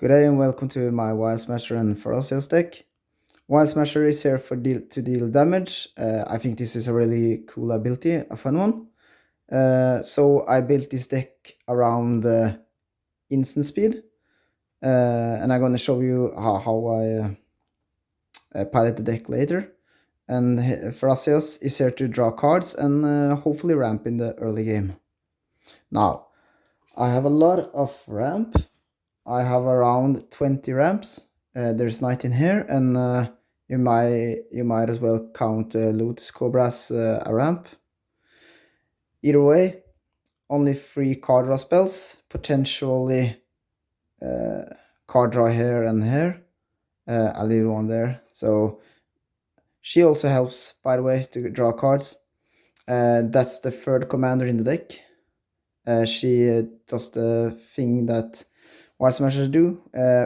Good day and welcome to my Vial Smasher and Thrasios deck. Vial Smasher is here to deal damage. I think this is a really cool ability, a fun one. So I built this deck around instant speed, and I'm gonna show you how I pilot the deck later. And Thrasios is here to draw cards and hopefully ramp in the early game. Now, I have a lot of ramp. I have around 20 ramps. There's 19 here, and you might as well count Lotus Cobra as a ramp. Either way, only 3 card draw spells, potentially card draw here and here. I'll leave one there. So she also helps, by the way, to draw cards. That's the third commander in the deck. She does the thing that Vial Smashers do,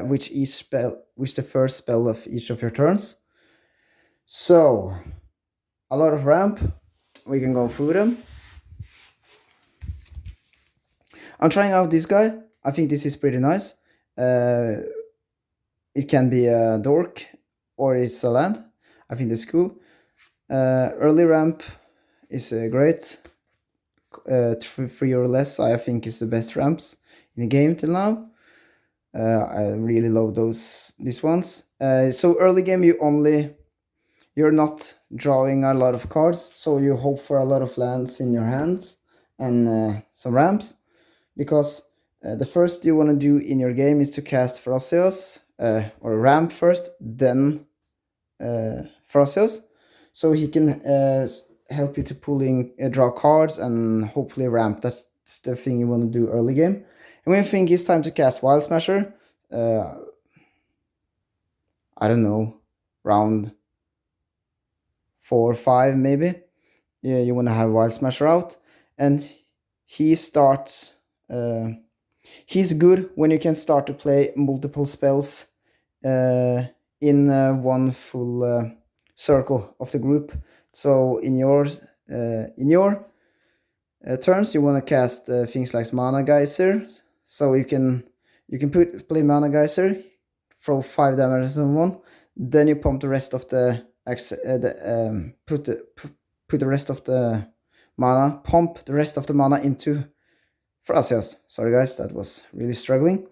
which the first spell of each of your turns. So, a lot of ramp. We can go through them. I'm trying out this guy. I think this is pretty nice. It can be a dork or it's a land. I think that's cool. Early ramp is great. 3 or less, I think, is the best ramps in the game till now. I really love these ones. So early game you're not drawing a lot of cards, so you hope for a lot of lands in your hands and some ramps, because the first you want to do in your game is to cast Thrasios, or ramp first, then Thrasios, so he can help you to draw cards and hopefully ramp. That's the thing you want to do early game. And when you think it's time to cast Vial Smasher, I don't know, round 4 or 5 maybe, yeah, you want to have Vial Smasher out, and he starts. He's good when you can start to play multiple spells in one full circle of the group. So in your turns, you want to cast things like Mana Geyser. So you can play Mana Geyser, throw 5 damage on one, then you pump the rest of the put the rest of the mana, pump the rest of the mana into Thrasios. Sorry guys, that was really struggling.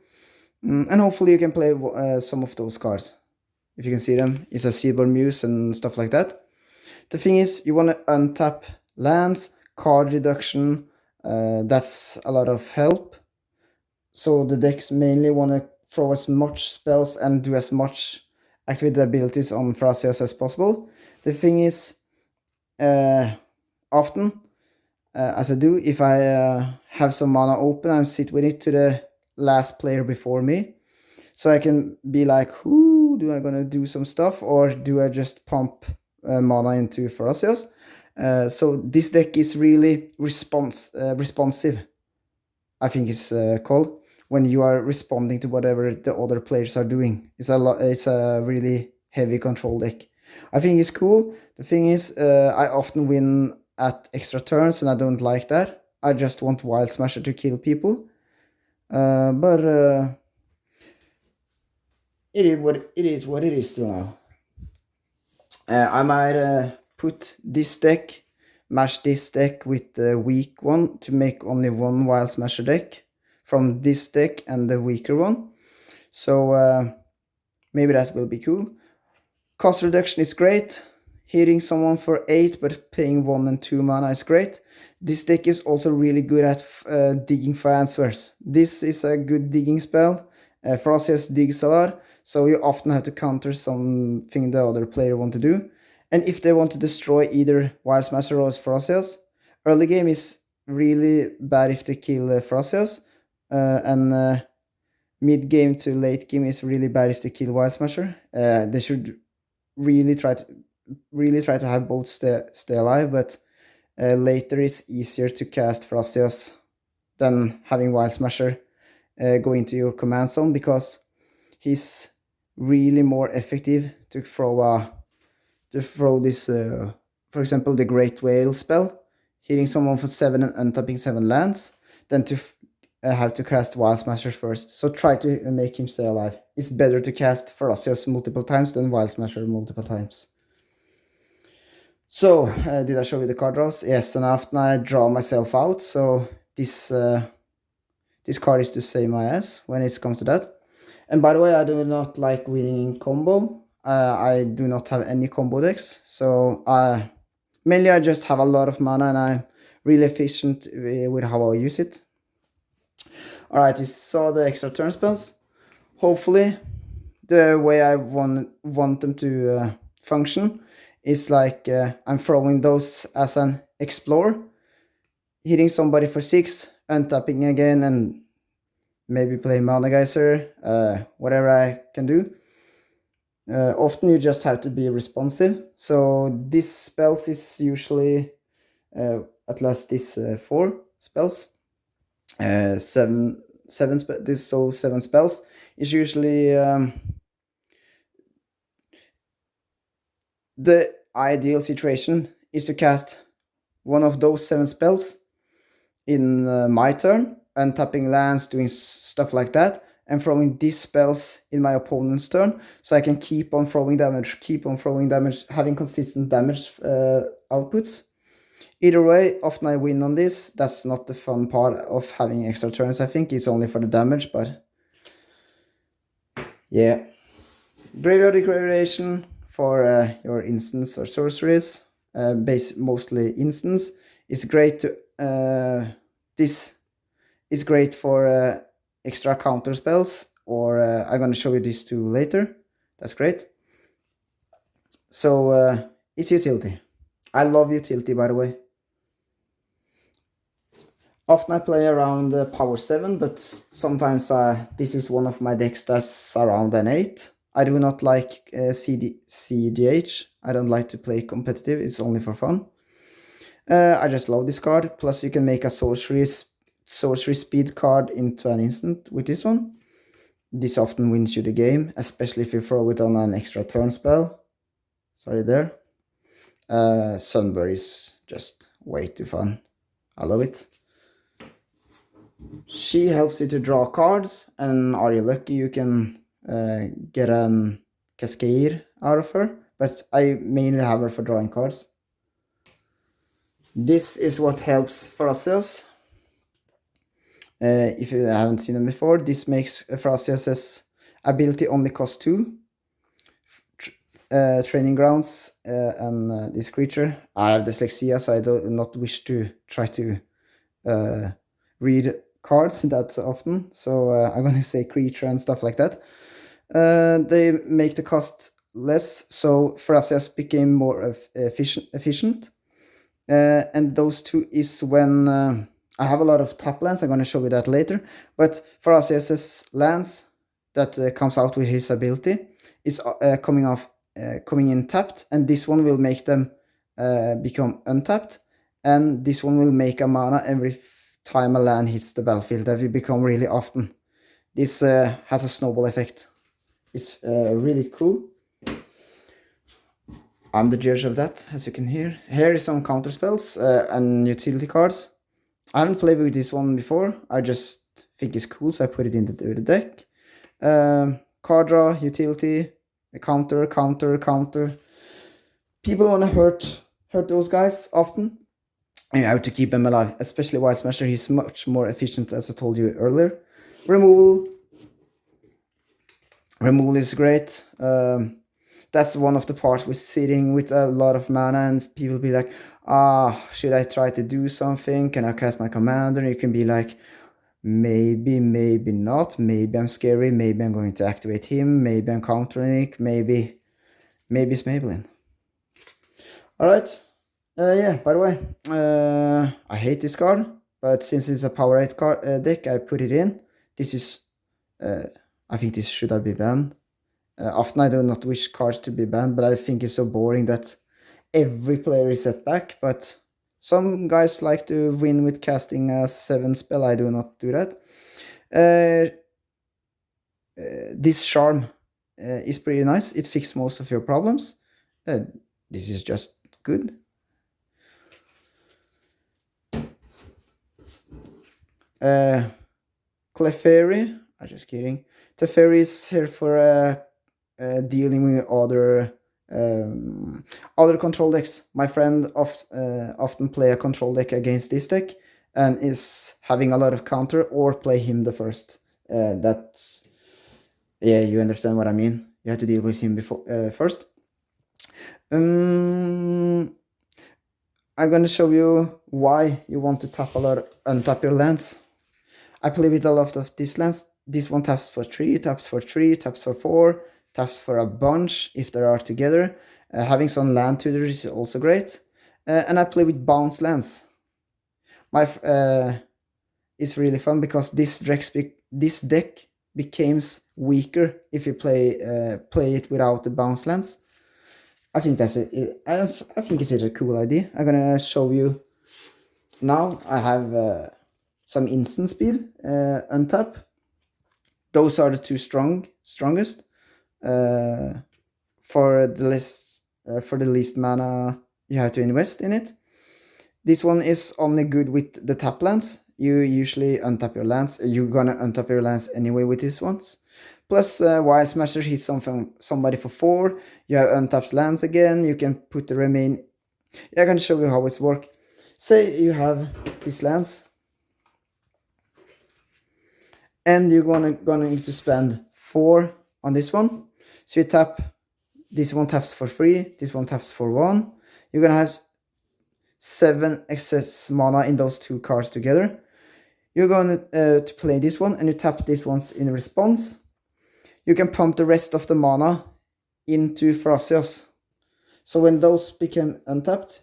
And hopefully you can play some of those cards. If you can see them, it's a Seaborn Muse and stuff like that. The thing is, you want to untap lands, card reduction, that's a lot of help. So the decks mainly want to throw as much spells and do as much activate the abilities on Thrasios as possible. The thing is, often, as I do, if I have some mana open, I sit with it to the last player before me. So I can be like, who do I gonna do some stuff, or do I just pump mana into Thrasios? So this deck is really responsive, I think it's called, when you are responding to whatever the other players are doing. It's a really heavy control deck. I think it's cool. The thing is, I often win at extra turns, and I don't like that. I just want Vial Smasher to kill people. But it is what it is still now. I might mash this deck with the weak one to make only one Vial Smasher deck from this deck and the weaker one. So maybe that will be cool. Cost reduction is great. Hitting someone for 8 but paying 1 and 2 mana is great. This deck is also really good at digging for answers. This is a good digging spell. Thrasios digs a lot, so you often have to counter something the other player want to do. And if they want to destroy either Vial Smasher or Thrasios, early game is really bad if they kill Thrasios, and mid game to late game is really bad if they kill Vial Smasher. They should really try to have both stay alive, but later it's easier to cast Thrasios than having Vial Smasher go into your command zone, because he's really more effective to throw this, for example, the Great Whale spell, hitting someone for 7 and untapping 7 lands, than to have to cast Wild Smasher first. So try to make him stay alive. It's better to cast Thrasios multiple times than Wild Smasher multiple times. So, did I show you the card draws? Yes, and after I draw myself out, so this card is to save my ass when it comes to that. And by the way, I do not like winning combo. I do not have any combo decks, so mainly I just have a lot of mana and I'm really efficient with how I use it. Alright, you saw the extra turn spells. Hopefully, the way I want them to function is like I'm throwing those as an explore, hitting somebody for 6, untapping again, and maybe play Mana Geyser, whatever I can do. Often you just have to be responsive. So this spells is usually at last this 4 spells. 7 spells is usually the ideal situation is to cast one of those 7 spells in my turn, untapping lands, doing stuff like that, and throwing these spells in my opponent's turn, so I can keep on throwing damage, having consistent damage outputs. Either way, often I win on this. That's not the fun part of having extra turns, I think. It's only for the damage, but yeah. Graveyard Degradation for your instants or sorceries, mostly instants, is great to... this is great for extra counter spells, or I'm gonna show you these two later. That's great. So it's utility. I love utility, by the way. Often I play around power 7, but sometimes this is one of my decks that's around an 8. I do not like CDH. I don't like to play competitive, it's only for fun. I just love this card, plus you can make a sorcery speed card into an instant with this one. This often wins you the game, especially if you throw it on an extra turn spell. Sorry there. Sunbird is just way too fun. I love it. She helps you to draw cards, and are you lucky you can get a Cascade out of her, but I mainly have her for drawing cards. This is what helps Thrasios. If you haven't seen them before, this makes Thrasios' ability only cost 2. Training grounds and this creature. I have dyslexia, so I do not wish to try to read cards that often, so I'm gonna say creature and stuff like that. They make the cost less, so Thrasios became more efficient. And those two is when I have a lot of tap lands. I'm gonna show you that later. But Thrasios' lands that comes out with his ability is coming in tapped, and this one will make them become untapped, and this one will make a mana every time a land hits the battlefield. That will become really often. This has a snowball effect. It's really cool. I'm the judge of that, as you can hear. Here is some counter spells and utility cards. I haven't played with this one before. I just think it's cool, so I put it into the deck. Card draw, utility, counter. People want to hurt those guys often. And you have to keep them alive, especially Wild Smasher. He's much more efficient, as I told you earlier. Removal is great. That's one of the parts with sitting with a lot of mana, and people be like, should I try to do something? Can I cast my commander? And you can be like, maybe not. Maybe I'm scary. Maybe I'm going to activate him. Maybe I'm countering it. Maybe it's Maybelline. Alright. Yeah, by the way, I hate this card, but since it's a power 8 card, deck, I put it in. This is, I think this should have been banned. Often I do not wish cards to be banned, but I think it's so boring that every player is set back. But some guys like to win with casting a 7 spell. I do not do that. This charm is pretty nice. It fixes most of your problems. This is just good. Clefairy. I'm just kidding. Teferi is here for dealing with other control decks. My friend often play a control deck against this deck and is having a lot of counter, or play him the first. That's, yeah, you understand what I mean. You have to deal with him before first. I'm gonna show you why you want to tap a lot, untap your lands. I play with a lot of these lands. This one taps for 3, taps for 3, taps for 4, taps for a bunch if they are together. Having some land tutors is also great. And I play with bounce lands. It's really fun because this deck becomes weaker if you play it without the bounce lands. I think that's it. I think it's a cool idea. I'm gonna show you now. I have some instant speed untap. Those are the two strongest for the least mana you have to invest in it. This one is only good with the tap lands. You usually untap your lands. You're gonna untap your lands anyway with these ones. Plus, Wild Smasher hits somebody for 4. You have untapped lands again. You can put the remain. Yeah, I can show you how it works. Say you have these lands, and you're gonna need to spend 4 on this one. So you tap. This one taps for 3. This one taps for 1. You're gonna have 7 excess mana in those 2 cards together. You're going to play this one, and you tap these ones in response. You can pump the rest of the mana into Thrasios. So when those become untapped,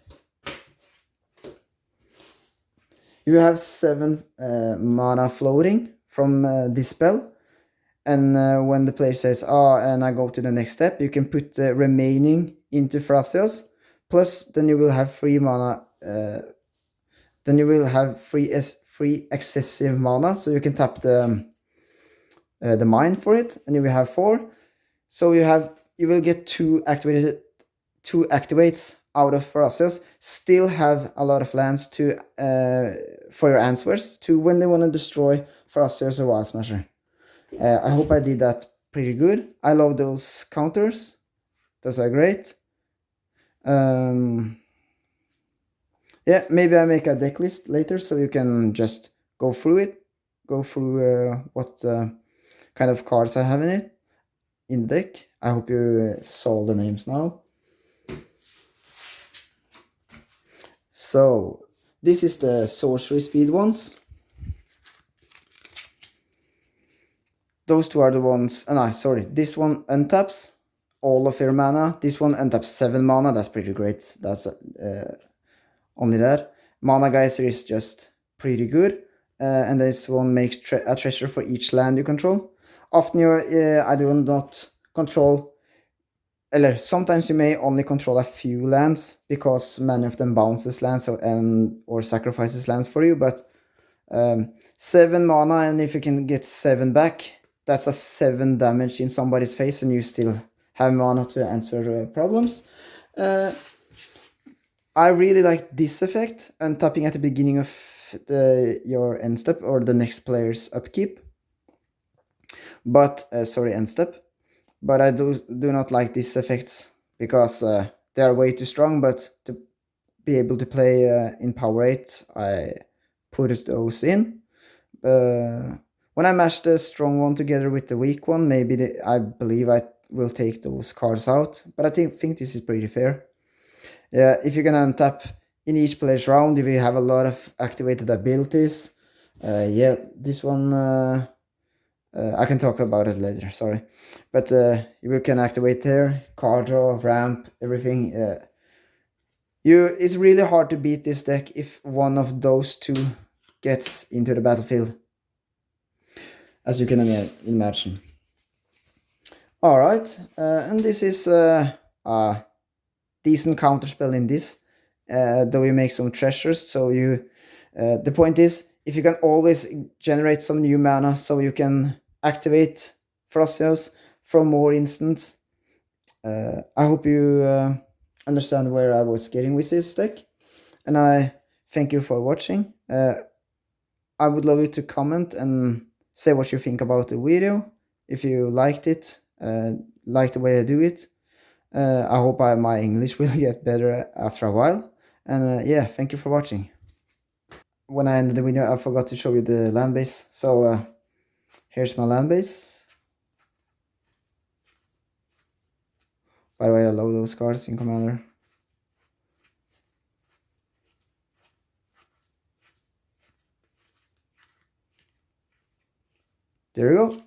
you have 7 mana floating from this spell. And when the player says, and I go to the next step, you can put the remaining into Thrasios. Plus, then you will have 3 mana. Then you will have free excessive mana, so you can tap the mine for it, and you will have 4. So you will get 2 activates out of Thrasios. Still have a lot of lands to for your answers to when they want to destroy Thrasios or Wild Smasher. I hope I did that pretty good. I love those counters. Those are great. Yeah, maybe I make a deck list later so you can just go through it. Go through what kind of cards I have in the deck. I hope you saw the names now. So, this is the sorcery speed ones. Those 2 are the ones. This one untaps all of your mana. This one untaps 7 mana. That's pretty great. That's only that. Mana Geyser is just pretty good. And this one makes a treasure for each land you control. Often I do not control. Sometimes you may only control a few lands because many of them bounces lands or sacrifices lands for you. But 7 mana, and if you can get 7 back, that's a 7 damage in somebody's face, and you still have mana to answer problems. I really like this effect, untapping at the beginning of your end step or the next player's upkeep. But end step. But I do not like these effects because they are way too strong. But to be able to play in power 8, I put those in. When I mash the strong one together with the weak one, maybe I believe I will take those cards out. But I think this is pretty fair. Yeah, if you're gonna untap in each player's round, if you have a lot of activated abilities, yeah, this one I can talk about it later. Sorry, but you can activate there, card draw, ramp, everything. It's really hard to beat this deck if one of those 2 gets into the battlefield, as you can imagine. All right, and this is a decent counterspell in this, though you make some treasures. So the point is, if you can always generate some new mana, so you can activate Thrasios from more instants. I hope you understand where I was getting with this deck, and I thank you for watching. I would love you to comment and say what you think about the video, if you liked it, like the way I do it. I hope my English will get better after a while. And yeah, thank you for watching. When I ended the video, I forgot to show you the land base. So here's my land base. By the way, I love those cards in Commander. There you go.